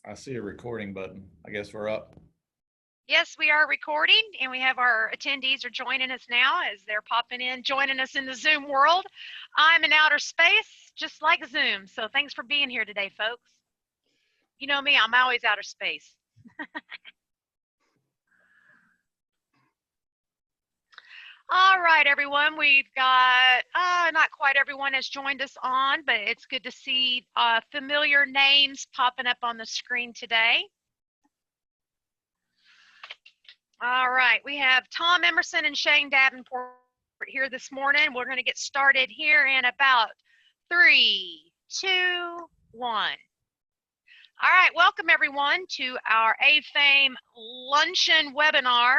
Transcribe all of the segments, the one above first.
I see a recording button. I guess we're up. Yes, we are recording, and we have our attendees are joining us now as they're popping in, joining us in the Zoom world. I'm in outer space, just like Zoom, so thanks for being here today, folks. You know me, I'm always outer space. All right, everyone, we've got, not quite everyone has joined us on, but it's good to see familiar names popping up on the screen today. All right, we have Tom Emerson and Shane Davenport here this morning. We're going to get started here in about 3, 2, 1. All right, welcome everyone to our A-Fame Luncheon webinar.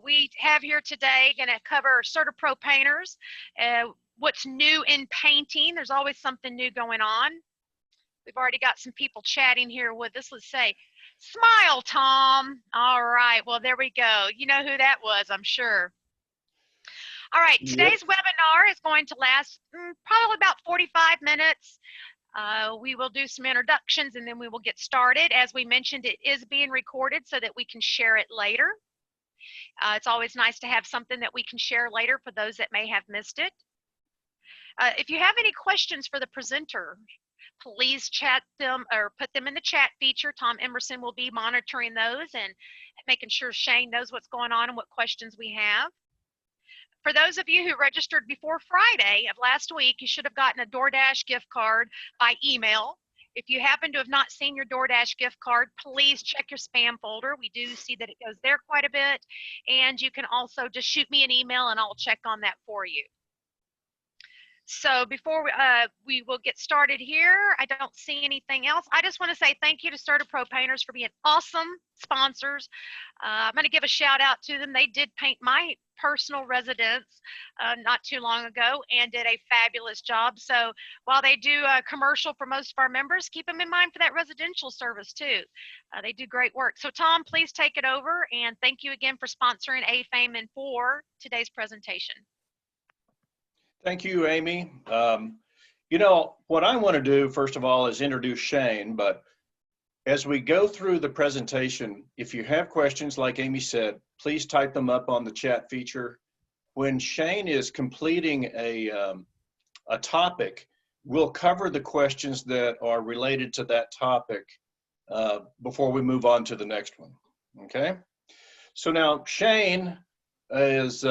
We have here today going to cover CertaPro painters, what's new in painting. There's always something new going on. We've already got some people chatting here with us. Let's say, smile, Tom. All right, well, there we go. You know who that was, I'm sure. All right, today's webinar is going to last probably about 45 minutes. We will do some introductions and then we will get started. As we mentioned, it is being recorded so that we can share it later. It's always nice to have something that we can share later for those that may have missed it. If you have any questions for the presenter, please chat them or put them in the chat feature. Tom Emerson will be monitoring those and making sure Shane knows what's going on and what questions we have. For those of you who registered before Friday of last week, you should have gotten a DoorDash gift card by email. If you happen to have not seen your DoorDash gift card, please check your spam folder. We do see that it goes there quite a bit. And you can also just shoot me an email and I'll check on that for you. So before we will get started here, I don't see anything else. I just want to say thank you to CertaPro Painters for being awesome sponsors. I'm going to give a shout out to them. They did paint my personal residence not too long ago and did a fabulous job. So while they do a commercial for most of our members, keep them in mind for that residential service too. They do great work. So Tom, please take it over and thank you again for sponsoring A-Fame and for today's presentation. Thank you, Amy. You know, what I want to do, first of all, is introduce Shane, but as we go through the presentation, if you have questions, like Amy said, please type them up on the chat feature. When Shane is completing a topic, we'll cover the questions that are related to that topic before we move on to the next one, okay? So now Shane is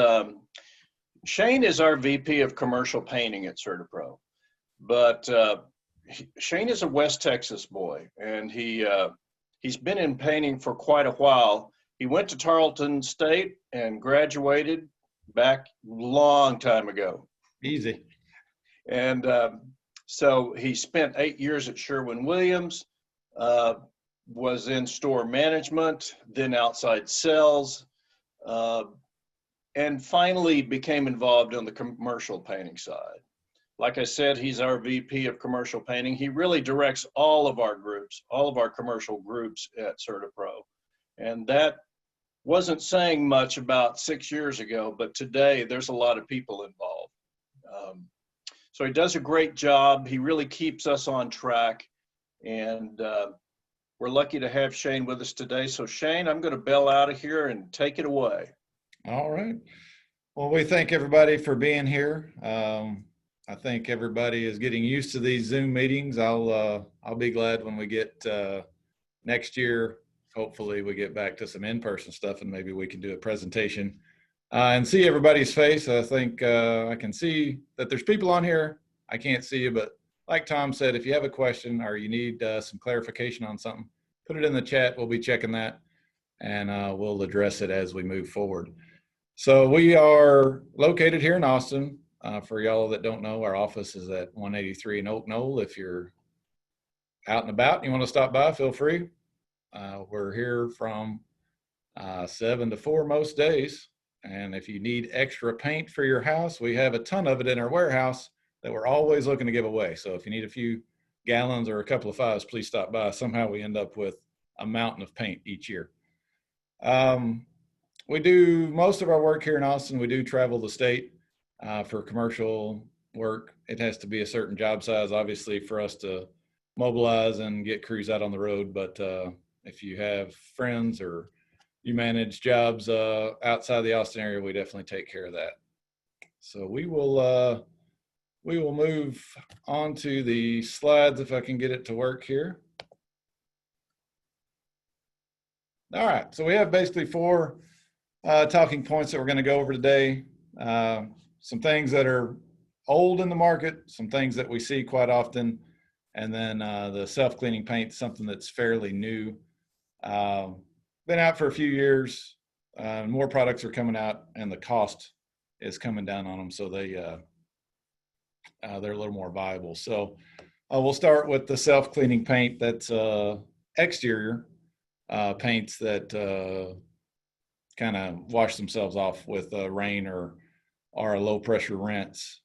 our VP of Commercial Painting at CertaPro, but Shane is a West Texas boy, and he's been in painting for quite a while. He went to Tarleton State and graduated back long time ago. Easy. And so he spent 8 years at Sherwin-Williams, was in store management, then outside sales, and finally became involved on the commercial painting side. Like I said, he's our VP of commercial painting. He really directs all of our groups, all of our commercial groups at CertaPro. And that wasn't saying much about 6 years ago, but today there's a lot of people involved. So he does a great job. He really keeps us on track. And we're lucky to have Shane with us today. So Shane, I'm going to bail out of here and take it away. All right. Well, we thank everybody for being here. I think everybody is getting used to these Zoom meetings. I'll be glad when we get next year. Hopefully we get back to some in-person stuff and maybe we can do a presentation and see everybody's face. I think I can see that there's people on here. I can't see you, but like Tom said, if you have a question or you need some clarification on something, put it in the chat. We'll be checking that and we'll address it as we move forward. So we are located here in Austin. For y'all that don't know, our office is at 183 in Oak Knoll. If you're out and about and you want to stop by, feel free. We're here from 7 to 4 most days. And if you need extra paint for your house, we have a ton of it in our warehouse that we're always looking to give away. So if you need a few gallons or a couple of fives, please stop by. Somehow we end up with a mountain of paint each year. We do most of our work here in Austin. We do travel the state for commercial work. It has to be a certain job size, obviously, for us to mobilize and get crews out on the road. But if you have friends or you manage jobs outside the Austin area, we definitely take care of that. So we will move on to the slides if I can get it to work here. All right, so we have basically 4 talking points that we're going to go over today. Some things that are old in the market, some things that we see quite often, and then the self-cleaning paint, something that's fairly new. Been out for a few years. More products are coming out, and the cost is coming down on them, so they're a little more viable. So we'll start with the self-cleaning paint. That's exterior paints that kind of wash themselves off with rain or a low pressure rinse.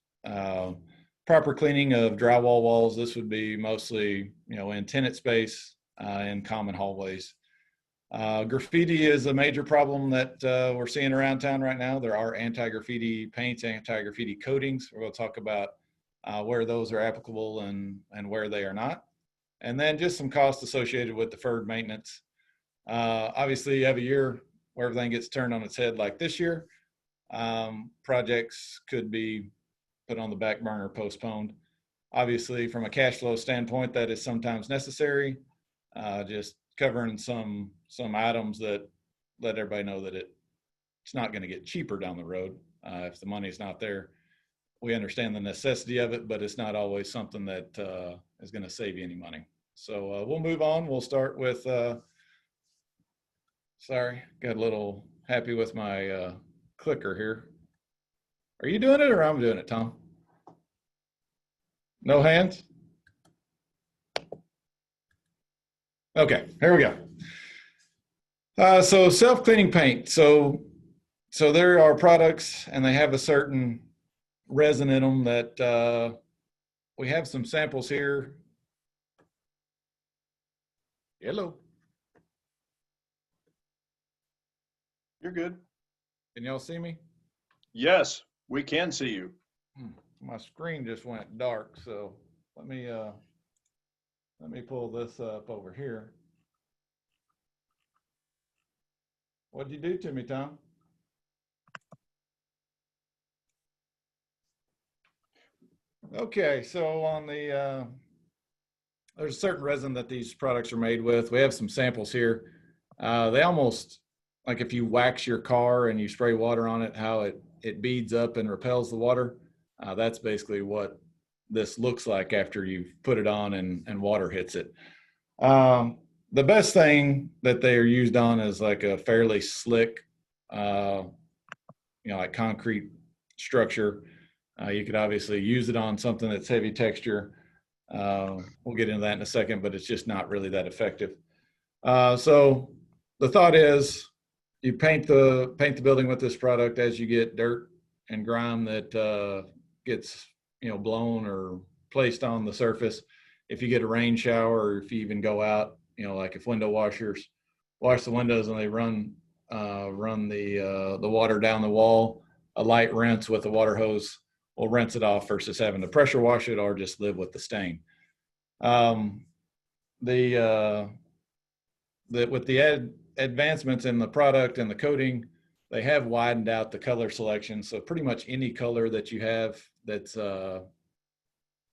Proper cleaning of drywall walls. This would be mostly, in tenant space, in common hallways. Graffiti is a major problem that we're seeing around town right now. There are anti-graffiti paints, anti-graffiti coatings. We're going to talk about where those are applicable and where they are not. And then just some costs associated with deferred maintenance. Obviously, you have a year where everything gets turned on its head like this year. Projects could be put on the back burner, postponed. Obviously, from a cash flow standpoint, that is sometimes necessary. Just covering some items that let everybody know that it's not going to get cheaper down the road if the money's not there. We understand the necessity of it, but it's not always something that is going to save you any money. So we'll move on. We'll start with, sorry, got a little happy with my clicker here. Are you doing it or I'm doing it, Tom? No hands? Okay, here we go. So self-cleaning paint. So there are products and they have a certain resin in them that we have some samples here. Hello. You're good. Can y'all see me? Yes, we can see you. My screen just went dark, so let me pull this up over here. What'd you do to me, Tom? Okay, so on the there's a certain resin that these products are made with. We have some samples here. They almost, like if you wax your car and you spray water on it, how it beads up and repels the water. That's basically what this looks like after you've put it on and water hits it. The best thing that they are used on is like a fairly slick, like concrete structure. You could obviously use it on something that's heavy texture. We'll get into that in a second, but it's just not really that effective. So the thought is you paint the building with this product. As you get dirt and grime that gets blown or placed on the surface, if you get a rain shower or if you even go out, like if window washers wash the windows and they run the water down the wall, a light rinse with a water hose will rinse it off versus having to pressure wash it or just live with the stain. With the advancements in the product and the coating, they have widened out the color selection. So pretty much any color that you have that's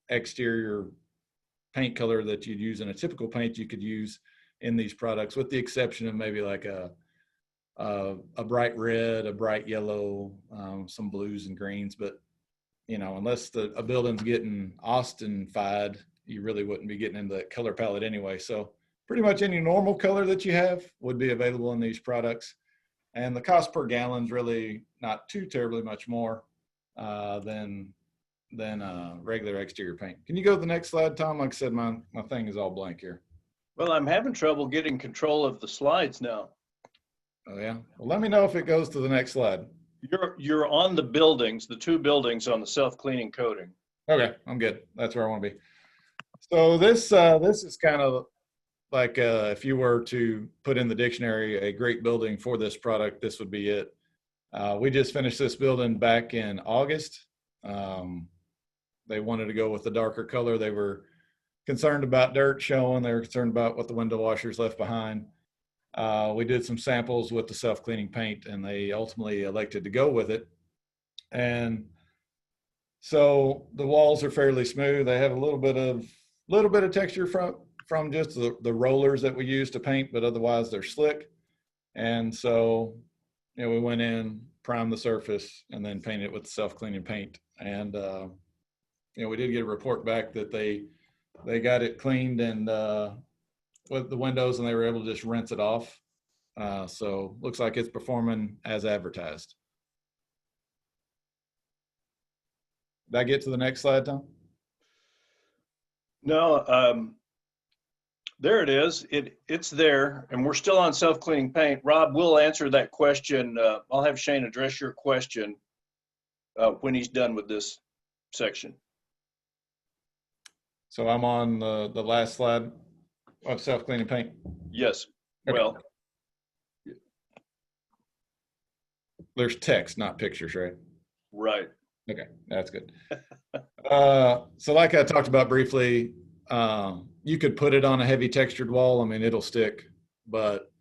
exterior paint color that you'd use in a typical paint, you could use in these products, with the exception of maybe like a bright red, a bright yellow, some blues and greens. But unless a building's getting Austin-fied, you really wouldn't be getting into that color palette anyway. So pretty much any normal color that you have would be available in these products. And the cost per gallon is really not too terribly much more than regular exterior paint. Can you go to the next slide, Tom? Like I said, my thing is all blank here. Well, I'm having trouble getting control of the slides now. Oh yeah? Well, let me know if it goes to the next slide. You're on the buildings, the 2 buildings on the self-cleaning coating. Okay, I'm good. That's where I want to be. So this is kind of like if you were to put in the dictionary a great building for this product, this would be it. We just finished this building back in August. They wanted to go with the darker color. They were concerned about dirt showing. They were concerned about what the window washers left behind. We did some samples with the self-cleaning paint, and they ultimately elected to go with it. And so the walls are fairly smooth. They have a little bit of texture from just the rollers that we use to paint, but otherwise they're slick. And so, you know, we went in, primed the surface, and then painted it with self-cleaning paint. And you know, we did get a report back that they got it cleaned and with the windows, and they were able to just rinse it off. So looks like it's performing as advertised. Did I get to the next slide, Tom? No, there it is. It's there, and we're still on self-cleaning paint. Rob, we'll answer that question. I'll have Shane address your question when he's done with this section. So I'm on the last slide of self-cleaning paint. Yes. Okay. Well, There's text, not pictures, right? right. Okay, that's good. So like I talked about briefly, you could put it on a heavy textured wall. I mean, it'll stick, but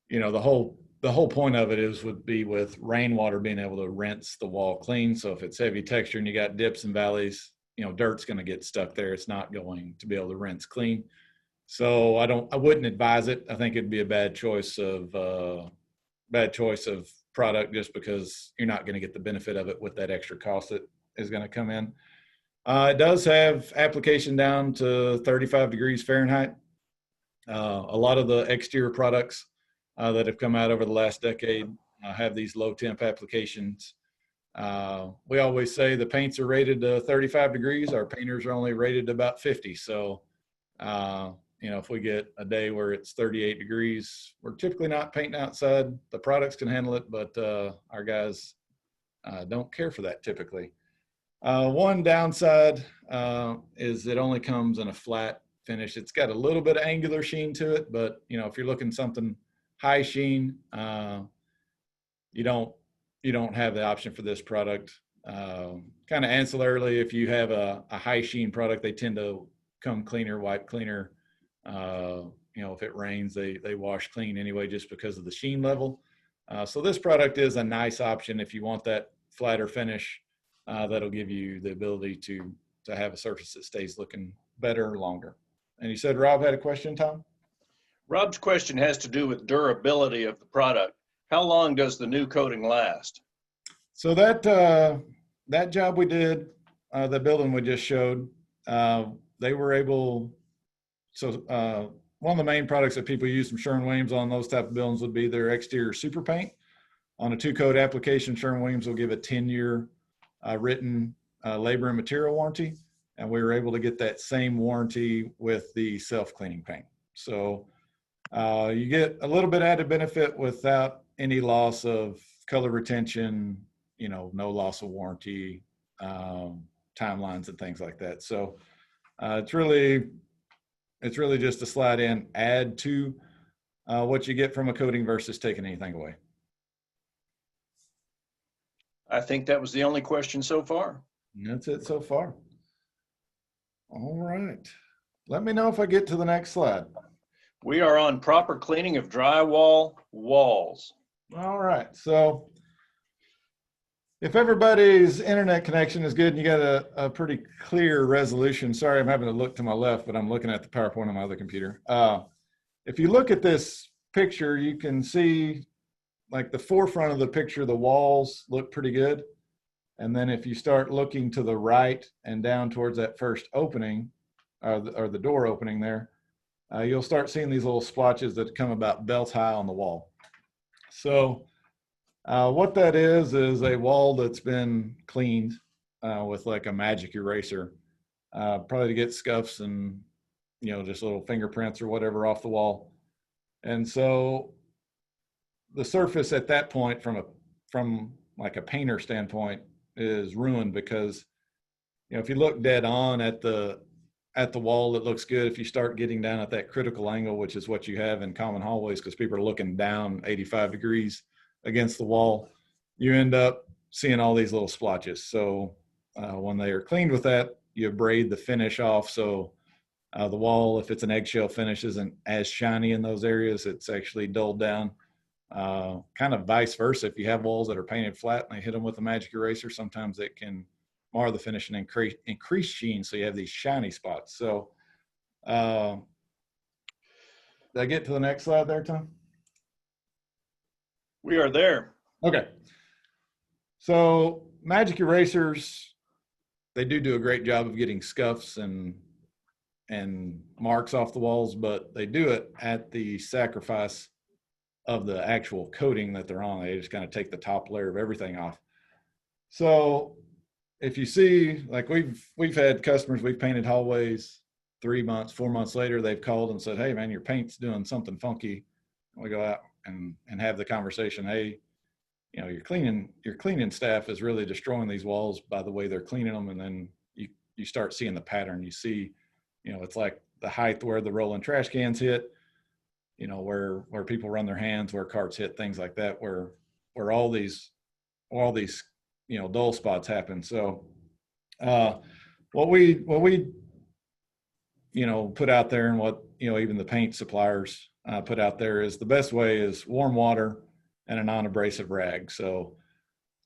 you know, the whole point of it would be with rainwater being able to rinse the wall clean. So if it's heavy texture and you got dips and valleys, you know, dirt's going to get stuck there. It's not going to be able to rinse clean. So I wouldn't advise it. I think it'd be a bad choice of product, just because you're not going to get the benefit of it with that extra cost that is going to come in. It does have application down to 35 degrees Fahrenheit. A lot of the exterior products that have come out over the last decade have these low temp applications. We always say the paints are rated to 35 degrees. Our painters are only rated to about 50. So, you know, if we get a day where it's 38 degrees, we're typically not painting outside. The products can handle it, but our guys don't care for that typically. One downside is it only comes in a flat finish. It's got a little bit of angular sheen to it, but you know, if you're looking something high sheen, you don't have the option for this product. Kind of ancillarily, if you have a high sheen product, they tend to come cleaner, wipe cleaner. You know, if it rains, they wash clean anyway, just because of the sheen level. So this product is a nice option if you want that flatter finish. That'll give you the ability to have a surface that stays looking better longer. And you said Rob had a question, Tom? Rob's question has to do with durability of the product. How long does the new coating last? So that job we did, the building we just showed, they were able. So one of the main products that people use from Sherwin-Williams on those type of buildings would be their exterior super paint. On a 2-coat application, Sherwin-Williams will give a 10-year written labor and material warranty, and we were able to get that same warranty with the self-cleaning paint. So you get a little bit added benefit without any loss of color retention, you know, no loss of warranty, timelines and things like that. So it's really just a slide in, add to what you get from a coating versus taking anything away. I think that was the only question so far. And that's it so far. All right. Let me know if I get to the next slide. We are on proper cleaning of drywall walls. All right. So if everybody's internet connection is good and you got a pretty clear resolution, sorry, I'm having to look to my left, but I'm looking at the PowerPoint on my other computer. If you look at this picture, you can see like the forefront of the picture, the walls look pretty good. And then if you start looking to the right and down towards that first opening, or the door opening there, you'll start seeing these little splotches that come about belt high on the wall. So what that is a wall that's been cleaned with like a magic eraser, probably to get scuffs and, you know, just little fingerprints or whatever off the wall. And so the surface at that point from like a painter standpoint is ruined, because, you know, if you look dead on at the wall, it looks good. If you start getting down at that critical angle, which is what you have in common hallways, because people are looking down 85 degrees against the wall, you end up seeing all these little splotches. So when they are cleaned with that, you braid the finish off. So The wall, if it's an eggshell finish, isn't as shiny in those areas. It's actually dulled down. Kind of vice versa. If you have walls that are painted flat and they hit them with a magic eraser, sometimes it can mar the finish and increase sheen. So you have these shiny spots. So did I get to the next slide there, Tom? We are there. Okay. So magic erasers, they do a great job of getting scuffs and marks off the walls, but they do it at the sacrifice of the actual coating that they're on. They just kind of take the top layer of everything off. So if you see, like we've had customers, we've painted hallways 3 months, 4 months later, they've called and said, hey man, your paint's doing something funky. We go out and have the conversation. Hey, you know, your cleaning staff is really destroying these walls by the way they're cleaning them. And then you start seeing the pattern. You see, you know, it's like the height where the rolling trash cans hit, you know, where people run their hands, where carts hit, things like that, where all these, you know, dull spots happen. So what we, you know, put out there, and what, you know, even the paint suppliers put out there, is the best way is warm water and a non-abrasive rag. So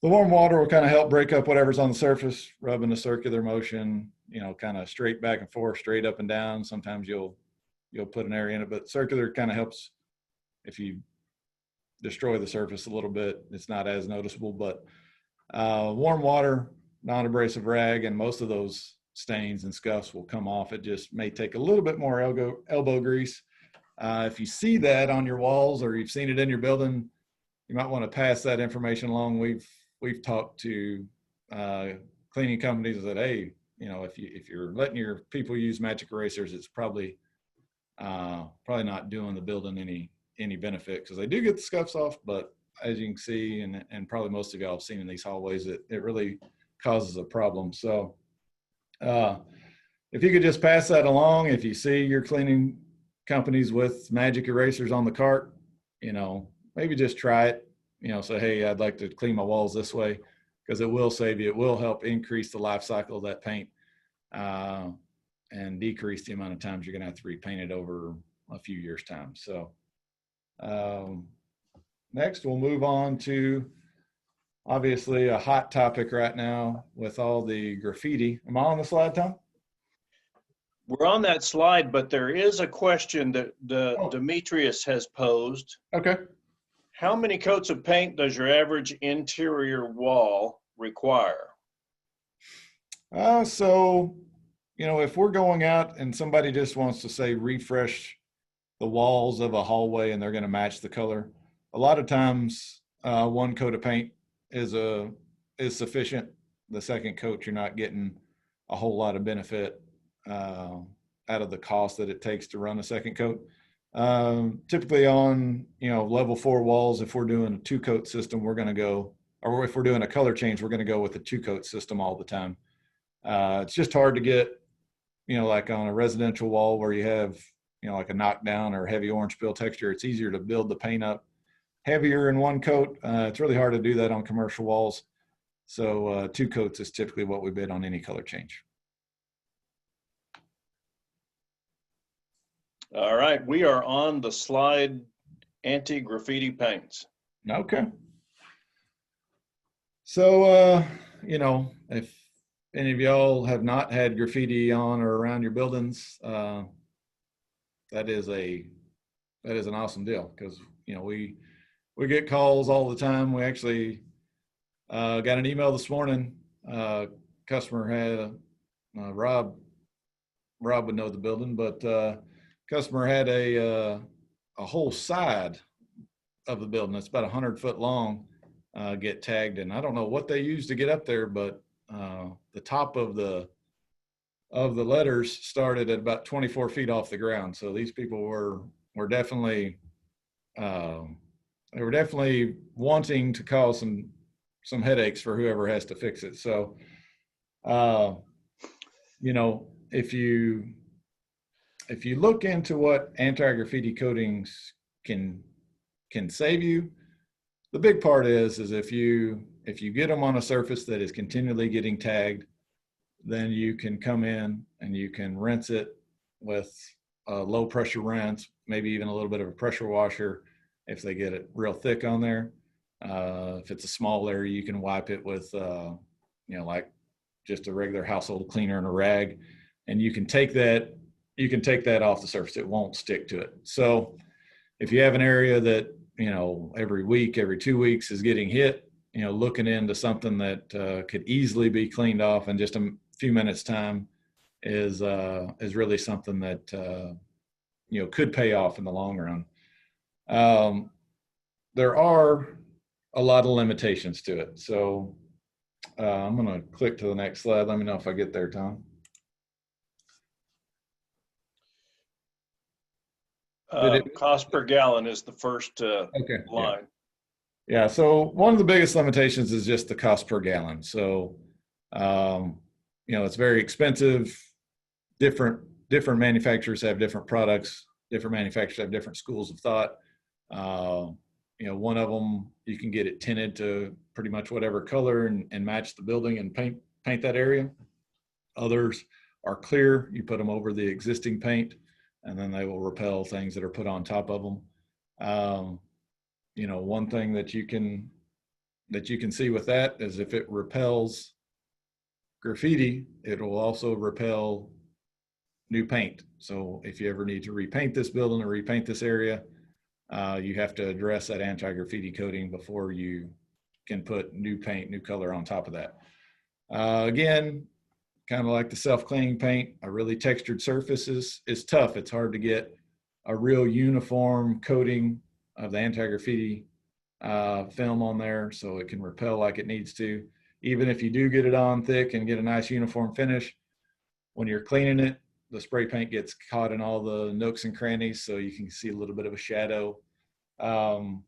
the warm water will kind of help break up whatever's on the surface, rubbing a circular motion, you know, kind of straight back and forth, straight up and down. Sometimes you'll put an area in it, but circular kind of helps. If you destroy the surface a little bit, it's not as noticeable. But warm water, non-abrasive rag, and most of those stains and scuffs will come off. It just may take a little bit more elbow grease. If you see that on your walls, or you've seen it in your building, you might want to pass that information along. We've talked to cleaning companies that, hey, you know, if you're letting your people use magic erasers, it's probably not doing the building any benefit, because they do get the scuffs off, but as you can see, and probably most of y'all have seen in these hallways, it really causes a problem. So if you could just pass that along, if you see your cleaning companies with magic erasers on the cart, you know, maybe just try it, you know, say, hey, I'd like to clean my walls this way, because it will save you. It will help increase the life cycle of that paint and decrease the amount of times you're going to have to repaint it over a few years' time. So next, we'll move on to obviously a hot topic right now with all the graffiti. Am I on the slide, Tom? We're on that slide, but there is a question that Demetrius has posed. Okay. How many coats of paint does your average interior wall require? So, you know, if we're going out and somebody just wants to, say, refresh the walls of a hallway and they're going to match the color, a lot of times one coat of paint is sufficient. The second coat, you're not getting a whole lot of benefit out of the cost that it takes to run a second coat. Typically on, you know, level 4 walls, if we're doing a 2-coat system, we're going to go, or if we're doing a color change, we're going to go with a 2-coat system all the time. It's just hard to get, you know, like on a residential wall where you have, you know, like a knockdown or heavy orange peel texture. It's easier to build the paint up heavier in 1 coat. It's really hard to do that on commercial walls. So 2 coats is typically what we bid on any color change. All right, we are on the slide, anti-graffiti paints. Okay. So, you know, if any of y'all have not had graffiti on or around your buildings, that is an awesome deal, because, you know, we get calls all the time. We actually got an email this morning. Customer had Rob would know the building, but customer had a whole side of the building that's about 100-foot long get tagged, and I don't know what they used to get up there, but the top of the letters started at about 24 feet off the ground. So these people were definitely wanting to cause some headaches for whoever has to fix it. So you know, if you look into what anti-graffiti coatings can save you, the big part is if you get them on a surface that is continually getting tagged, then you can come in and you can rinse it with low pressure rinse, maybe even a little bit of a pressure washer if they get it real thick on there. If it's a small area, you can wipe it with, like just a regular household cleaner and a rag, and you can take that off the surface. It won't stick to it. So if you have an area that, every week, every 2 weeks is getting hit, looking into something that could easily be cleaned off in just a few minutes time is really something that, could pay off in the long run. There are a lot of limitations to it. So I'm going to click to the next slide. Let me know if I get there, Tom. Cost per gallon is the first Okay. line. Yeah. So one of the biggest limitations is just the cost per gallon. So, it's very expensive. Different manufacturers have different products. Different manufacturers have different schools of thought. One of them, you can get it tinted to pretty much whatever color and match the building and paint that area. Others are clear. You put them over the existing paint, and then they will repel things that are put on top of them. One thing that you can see with that is if it repels graffiti, it will also repel new paint. So if you ever need to repaint this building or repaint this area, you have to address that anti-graffiti coating before you can put new paint, new color on top of that. Again, kind of like the self-cleaning paint, a really textured surface is tough. It's hard to get a real uniform coating of the anti-graffiti film on there so it can repel like it needs to. Even if you do get it on thick and get a nice uniform finish, when you're cleaning it, the spray paint gets caught in all the nooks and crannies, so you can see a little bit of a shadow. The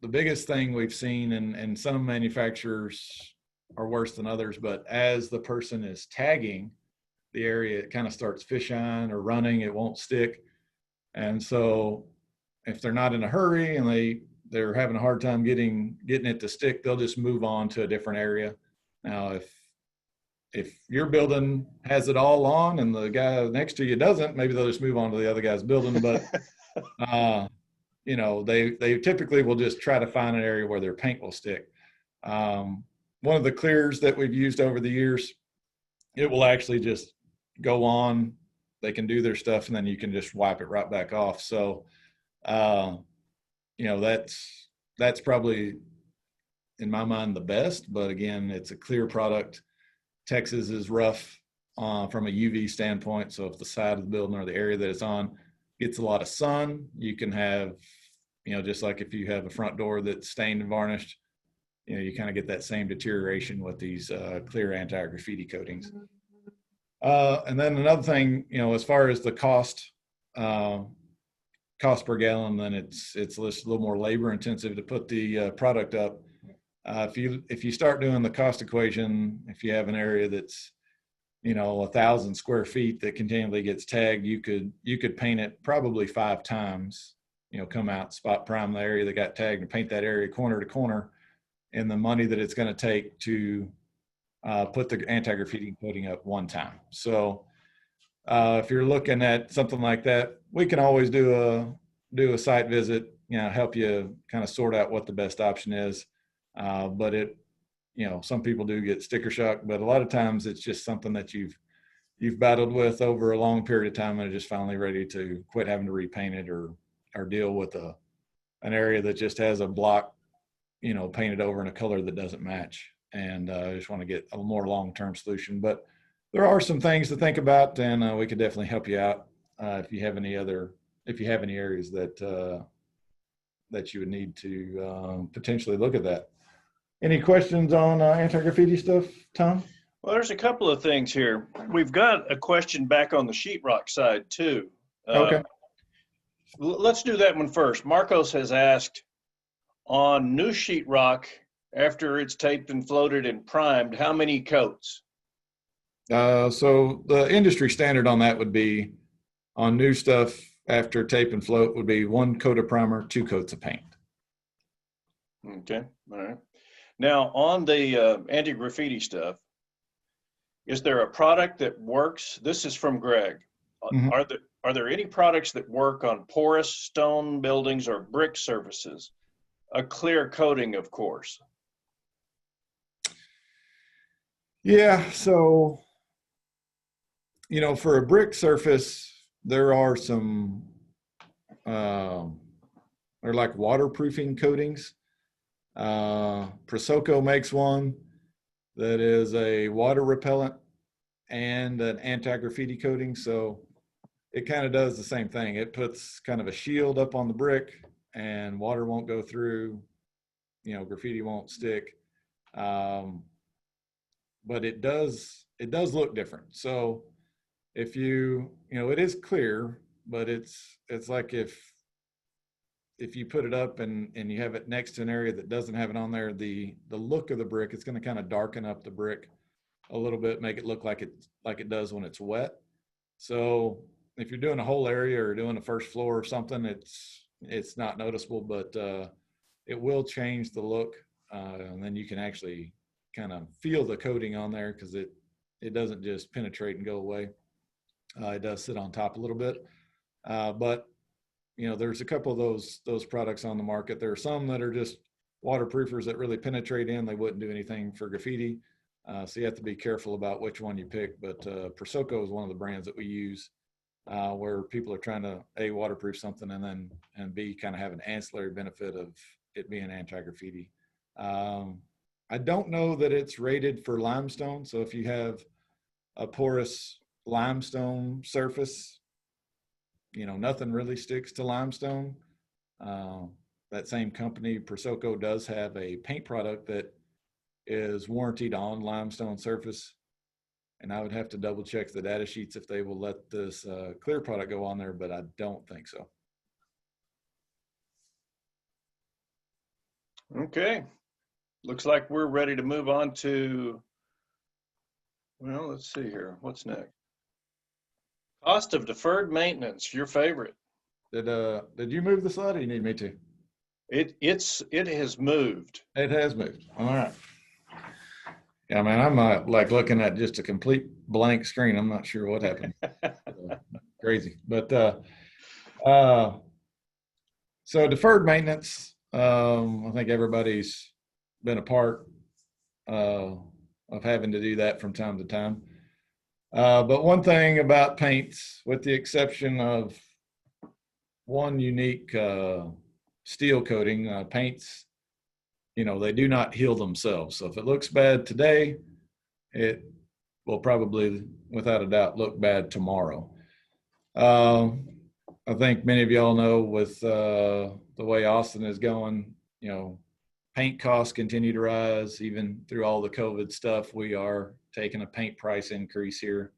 biggest thing we've seen, and some manufacturers are worse than others, but as the person is tagging the area, it kind of starts fisheye or running, it won't stick. And so if they're not in a hurry and they're having a hard time getting it to stick, they'll just move on to a different area. Now, if your building has it all on and the guy next to you doesn't, maybe they'll just move on to the other guy's building. But they typically will just try to find an area where their paint will stick. One of the clears that we've used over the years, it will actually just go on. They can do their stuff, and then you can just wipe it right back off. So, that's probably, in my mind, the best. But again, it's a clear product. Texas is rough from a UV standpoint. So if the side of the building or the area that it's on gets a lot of sun, you can have, just like if you have a front door that's stained and varnished, you kind of get that same deterioration with these clear anti-graffiti coatings. And then another thing, as far as the cost per gallon, then it's a little more labor intensive to put the product up. If you start doing the cost equation, if you have an area that's 1,000 square feet that continually gets tagged, you could paint it probably 5 times. Come out, spot prime the area that got tagged and paint that area corner to corner, and the money that it's going to take to put the anti-graffiti coating up one time. So if you're looking at something like that, we can always do a site visit, help you kind of sort out what the best option is. But some people do get sticker shock, but a lot of times it's just something that you've battled with over a long period of time and are just finally ready to quit having to repaint it or deal with an area that just has a block, painted over in a color that doesn't match. And I just want to get a more long-term solution. But there are some things to think about, and we could definitely help you out if you have any areas that you would need to potentially look at that. Any questions on anti-graffiti stuff, Tom? Well, there's a couple of things here. We've got a question back on the sheetrock side too. Okay. Let's do that one first. Marcos has asked, on new sheetrock, after it's taped and floated and primed, how many coats? So the industry standard on that would be, on new stuff after tape and float, would be 1 coat of primer, 2 coats of paint. Okay, all right. Now on the anti-graffiti stuff, is there a product that works? This is from Greg. Mhm. Are there any products that work on porous stone buildings or brick surfaces? A clear coating, of course. Yeah, so for a brick surface, there are some they're like waterproofing coatings. Prosoco makes one that is a water repellent and an anti-graffiti coating. So it kind of does the same thing. It puts kind of a shield up on the brick and water won't go through, graffiti won't stick. Um, but it does look different. So if it is clear, but it's like if you put it up and you have it next to an area that doesn't have it on there, the look of the brick, it's going to kind of darken up the brick a little bit, make it look like it does when it's wet. So if you're doing a whole area or doing a first floor or something, it's not noticeable, but it will change the look, and then you can actually kind of feel the coating on there because it doesn't just penetrate and go away. It does sit on top a little bit, but there's a couple of those products on the market. There are some that are just waterproofers that really penetrate in. They wouldn't do anything for graffiti. So you have to be careful about which one you pick. But Prosoco is one of the brands that we use where people are trying to A, waterproof something and B, kind of have an ancillary benefit of it being anti-graffiti. I don't know that it's rated for limestone. So if you have a porous limestone surface, nothing really sticks to limestone. That same company, Prosoco, does have a paint product that is warranted on limestone surface. And I would have to double check the data sheets if they will let this clear product go on there, but I don't think so. Okay. Looks like we're ready to move on to, well, let's see here. What's next? Cost of deferred maintenance, your favorite. Did you move the slide or you need me to? It has moved. It has moved. All right. Yeah, man, I'm like looking at just a complete blank screen. I'm not sure what happened. Crazy. But so deferred maintenance, I think everybody's been a part of having to do that from time to time. But one thing about paints, with the exception of one unique steel coating, paints, they do not heal themselves. So if it looks bad today, it will probably, without a doubt, look bad tomorrow. I think many of y'all know with the way Austin is going, paint costs continue to rise. Even through all the COVID stuff, we are taking a paint price increase here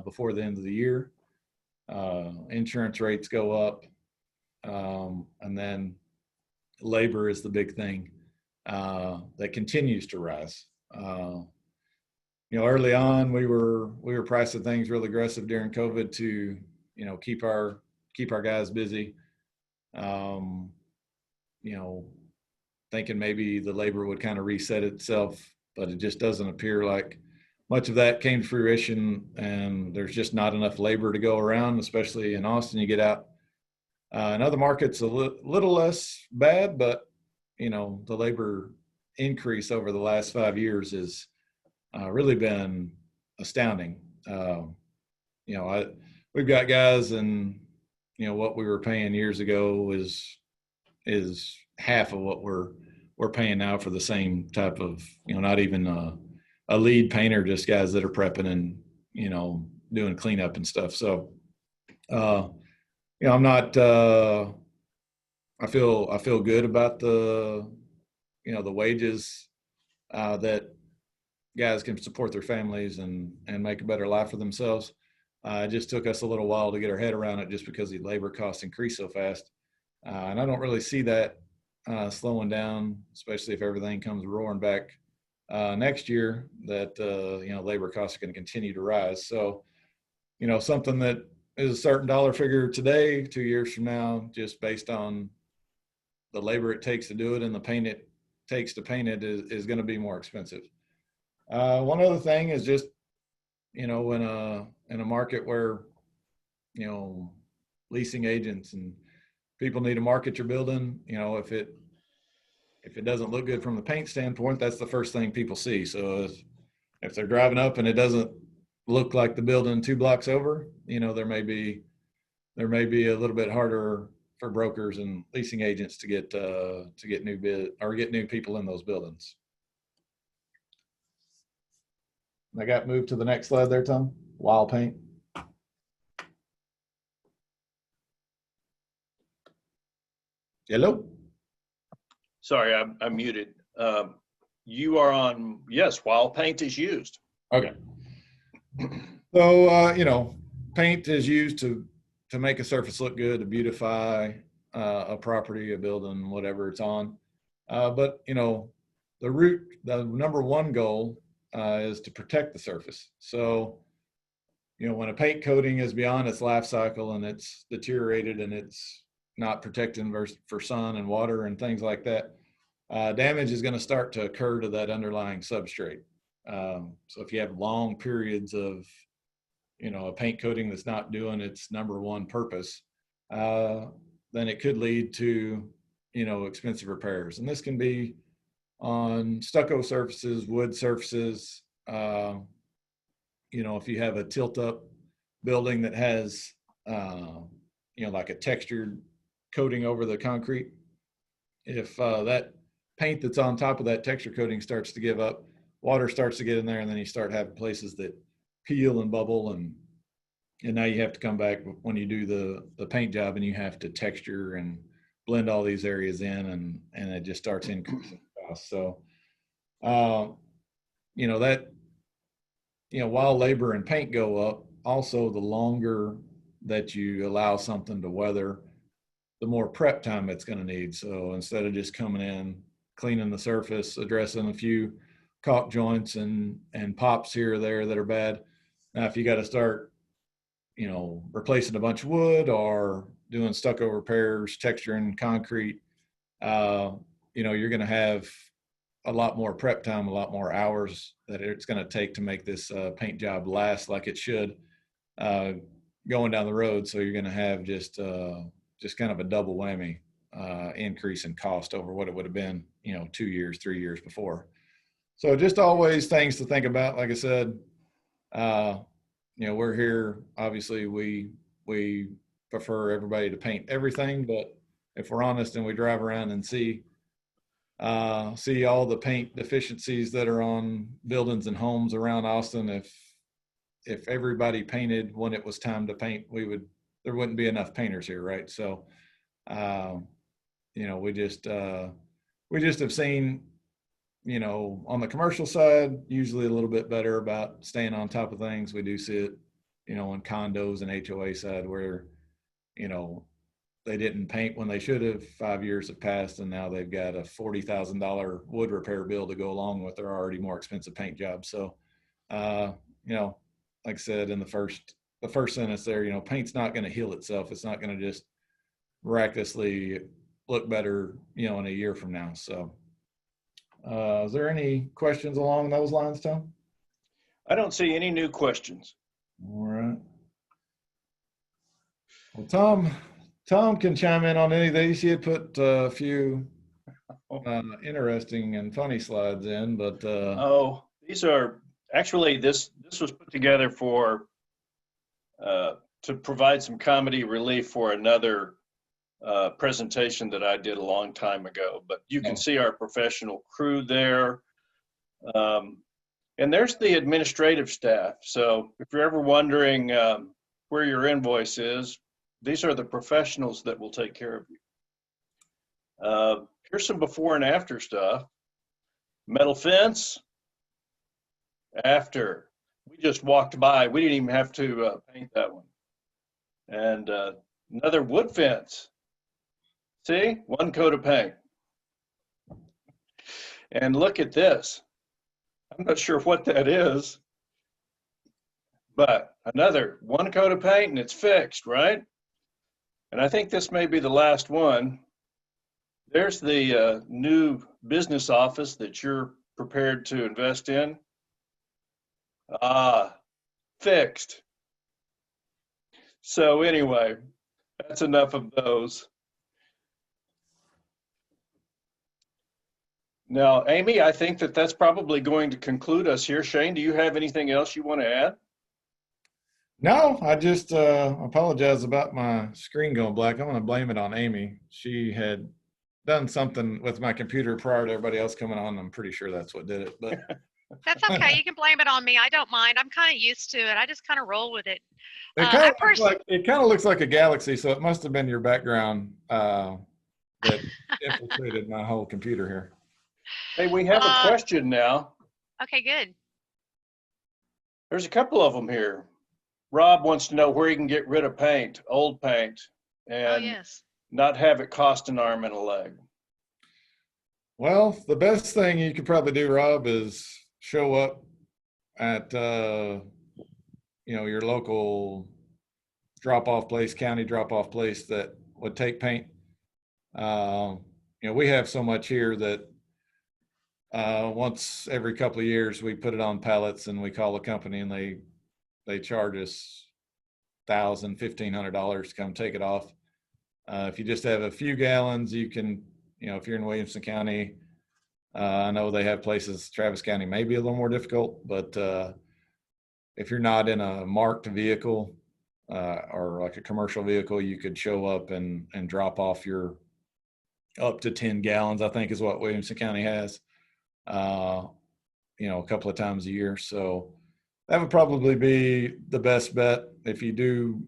before the end of the year. Insurance rates go up, and then labor is the big thing that continues to rise. Early on we were pricing things real aggressive during COVID to keep our guys busy. Thinking maybe the labor would kind of reset itself, but it just doesn't appear like much of that came to fruition, and there's just not enough labor to go around, especially in Austin. You get out in other markets a little less bad, but the labor increase over the last 5 years has really been astounding. We've got guys, and what we were paying years ago is half of what we're paying now for the same type of, not even a lead painter, just guys that are prepping and doing cleanup and stuff. So I'm not I feel good about the wages that guys can support their families and make a better life for themselves. It just took us a little while to get our head around it, just because the labor costs increase so fast. And I don't really see that slowing down, especially if everything comes roaring back next year, that labor costs are going to continue to rise. So something that is a certain dollar figure today, 2 years from now, just based on the labor it takes to do it and the paint it takes to paint it, is going to be more expensive. One other thing is just, in a market where you know, leasing agents and people need to market your building. You know, if it doesn't look good from the paint standpoint, that's the first thing people see. So if they're driving up and it doesn't look like the building 2 blocks over, you know, there may be a little bit harder for brokers and leasing agents to get new bid or get new people in those buildings. I got moved to the next slide there, Tom. Wild paint. Hello. Sorry, I'm muted. You are on, yes, while paint is used. Okay. So, you know, paint is used to make a surface look good, to beautify a property, a building, whatever it's on. But, you know, the number one goal is to protect the surface. So, you know, when a paint coating is beyond its life cycle and it's deteriorated and it's not protecting for sun and water and things like that, damage is going to start to occur to that underlying substrate. So if you have long periods of, you know, a paint coating that's not doing its number one purpose, then it could lead to, you know, expensive repairs. And this can be on stucco surfaces, wood surfaces. You know, if you have a tilt up building that has, you know, like a textured coating over the concrete, if that paint that's on top of that texture coating starts to give up, water starts to get in there, and then you start having places that peel and bubble, and now you have to come back when you do the paint job, and you have to texture and blend all these areas in, and it just starts increasing costs. So, you know, that, you know, while labor and paint go up, also the longer that you allow something to weather, the more prep time it's going to need. So instead of just coming in, cleaning the surface, addressing a few caulk joints and pops here or there that are bad, now if you got to start, you know, replacing a bunch of wood or doing stucco repairs, texturing concrete, you know, you're going to have a lot more prep time, a lot more hours that it's going to take to make this paint job last like it should going down the road. So you're going to have just kind of a double whammy increase in cost over what it would have been, you know, 2 years, 3 years before. So just always things to think about. Like I said, you know, we're here, obviously we prefer everybody to paint everything, but if we're honest and we drive around and see all the paint deficiencies that are on buildings and homes around Austin, if everybody painted when it was time to paint, there wouldn't be enough painters here, right? So, you know, we just have seen, you know, on the commercial side, usually a little bit better about staying on top of things. We do see it, you know, in condos and HOA side where, you know, they didn't paint when they should have. 5 years have passed, and now they've got a $40,000 wood repair bill to go along with their already more expensive paint job. So, you know, like I said in the first sentence there, you know, paint's not going to heal itself. It's not going to just miraculously look better, you know, in a year from now. So, is there any questions along those lines, Tom? I don't see any new questions. All right. Well, Tom can chime in on any of these. He had put a few interesting and funny slides in, but oh, these are actually this was put together for to provide some comedy relief for another presentation that I did a long time ago. But you can see our professional crew there, and there's the administrative staff. So if you're ever wondering where your invoice is, these are the professionals that will take care of you. Here's some before and after stuff. Metal fence. After. We just walked by. We didn't even have to paint that one. And another wood fence. See? One coat of paint. And look at this. I'm not sure what that is. But another one coat of paint and it's fixed, right? And I think this may be the last one. There's the new business office that you're prepared to invest in. Fixed. So anyway, that's enough of those. Now, Amy, I think that that's probably going to conclude us here. Shane, do you have anything else you want to add? No, I just apologize about my screen going black. I'm going to blame it on Amy. She had done something with my computer prior to everybody else coming on. I'm pretty sure that's what did it. But That's okay. You can blame it on me. I don't mind. I'm kind of used to it. I just kind of roll with it. it kind of looks like a galaxy, so it must have been your background that infiltrated my whole computer here. Hey, we have a question now. Okay, good. There's a couple of them here. Rob wants to know where he can get rid of paint, old paint, and yes. not have it cost an arm and a leg. Well, the best thing you could probably do, Rob, is show up at your local drop-off place, county drop-off place that would take paint. We have so much here that once every couple of years we put it on pallets and we call the company and they charge us $1,000, $1,500 to come take it off. If you just have a few gallons, you can, if you're in Williamson County, I know they have places, Travis County may be a little more difficult, but if you're not in a marked vehicle or like a commercial vehicle, you could show up and drop off your up to 10 gallons, I think is what Williamson County has, a couple of times a year. So that would probably be the best bet. If you do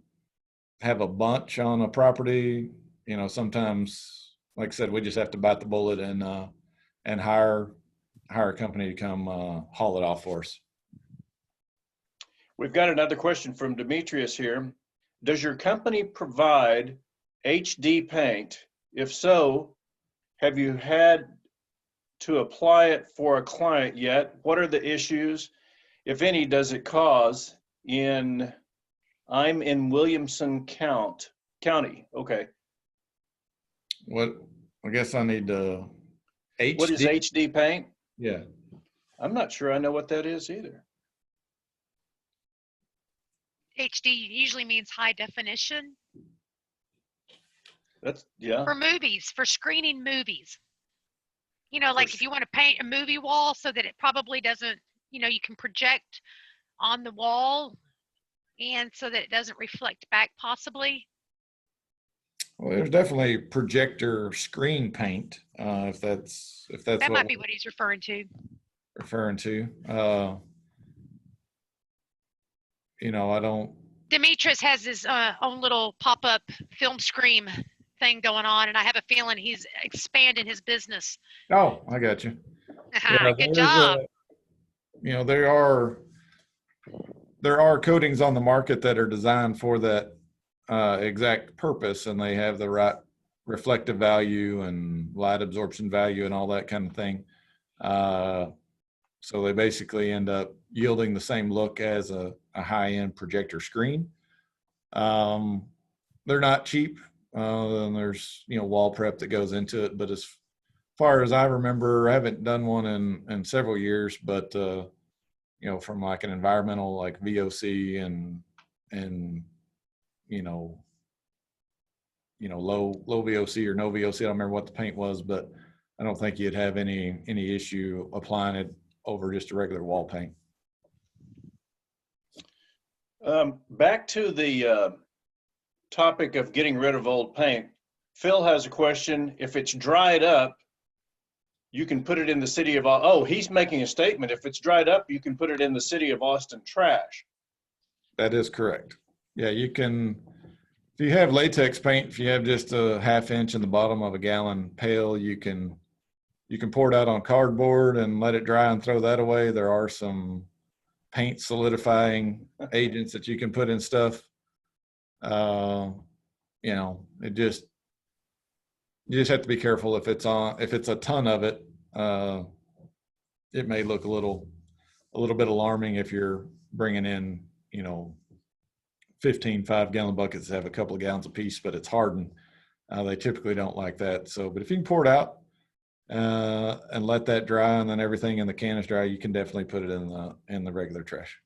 have a bunch on a property, sometimes, like I said, we just have to bite the bullet and hire a company to come haul it off for us. We've got another question from Demetrius here. Does your company provide HD paint? If so, have you had to apply it for a client yet? What are the issues, if any, does it cause I'm in Williamson County. Okay. What, I guess I need to HD. What is HD paint? Yeah. I'm not sure I know what that is either. HD usually means high definition. That's, yeah. For movies, for screening movies. Like if you want to paint a movie wall so that it probably doesn't, you can project on the wall and so that it doesn't reflect back possibly. Well, there's definitely projector screen paint, if that's that might be what he's referring to. I don't. Demetrius has his own little pop-up film screen thing going on, and I have a feeling he's expanding his business. Oh, I got you. Good job. There are coatings on the market that are designed for that exact purpose, and they have the right reflective value and light absorption value and all that kind of thing. So they basically end up yielding the same look as a high-end projector screen. They're not cheap. And there's wall prep that goes into it, but as far as I remember, I haven't done one in several years, but from like an environmental like VOC and low VOC or no VOC, I don't remember what the paint was, but I don't think you'd have any issue applying it over just a regular wall paint. Back to the topic of getting rid of old paint. Phil has a question. If it's dried up, you can put it in the city of, he's making a statement. If it's dried up, you can put it in the city of Austin trash. That is correct. Yeah, you can, if you have latex paint, if you have just a ½ inch in the bottom of a gallon pail, you can pour it out on cardboard and let it dry and throw that away. There are some paint solidifying agents that you can put in stuff. You just have to be careful if it's a ton of it. It may look a little bit alarming if you're bringing in 15 5-gallon buckets that have a couple of gallons apiece, but it's hardened. They typically don't like that. So, but if you can pour it out and let that dry, and then everything in the can is dry, you can definitely put it in the regular trash.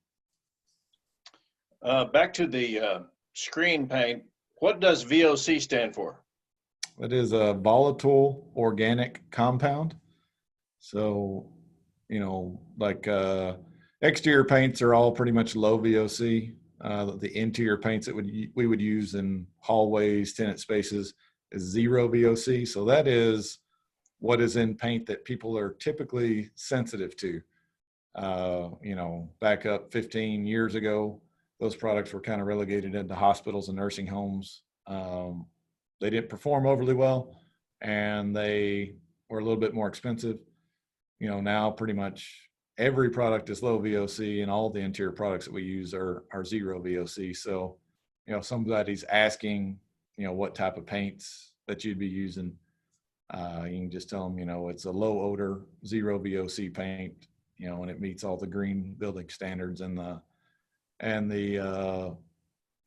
Back to the screen paint. What does VOC stand for? It is a volatile organic compound. So, like exterior paints are all pretty much low VOC. The interior paints that we would use in hallways, tenant spaces is zero VOC. So that is what is in paint that people are typically sensitive to. Back up 15 years ago, those products were kind of relegated into hospitals and nursing homes. They didn't perform overly well, and they were a little bit more expensive. Now pretty much every product is low VOC, and all the interior products that we use are zero VOC. So, somebody's asking, what type of paints that you'd be using, you can just tell them, it's a low odor, zero VOC paint, and it meets all the green building standards and the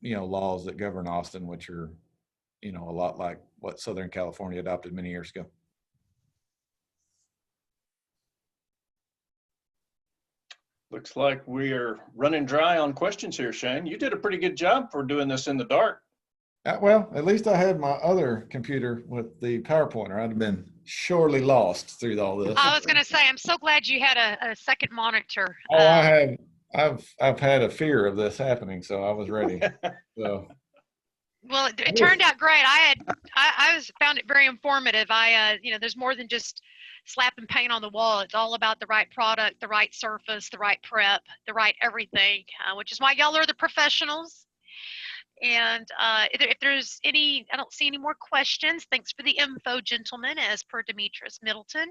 laws that govern Austin, which are, a lot like what Southern California adopted many years ago. Looks like we're running dry on questions here, Shane. You did a pretty good job for doing this in the dark. Well, at least I had my other computer with the PowerPointer. I'd have been surely lost through all this. I was going to say, I'm so glad you had a second monitor. I've had a fear of this happening, so I was ready. So. Well, it turned out great. I found it very informative. There's more than just slapping paint on the wall. It's all about the right product, the right surface, the right prep, the right everything, which is why y'all are the professionals. And if there's any, I don't see any more questions. Thanks for the info, gentlemen, as per Demetrius Middleton.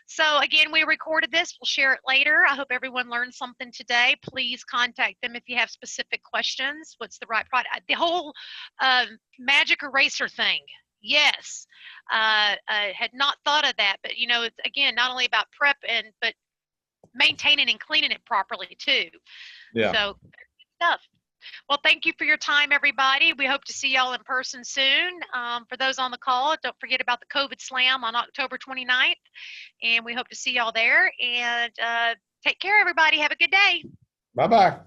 So again, we recorded this. We'll share it later. I hope everyone learned something today. Please contact them if you have specific questions. What's the right product? The whole magic eraser thing. Yes, I had not thought of that, but it's again not only about prep but maintaining and cleaning it properly too. Yeah. So good stuff. Well, thank you for your time, everybody. We hope to see y'all in person soon. For those on the call, don't forget about the COVID Slam on October 29th, and we hope to see y'all there. And take care, everybody. Have a good day. Bye-bye.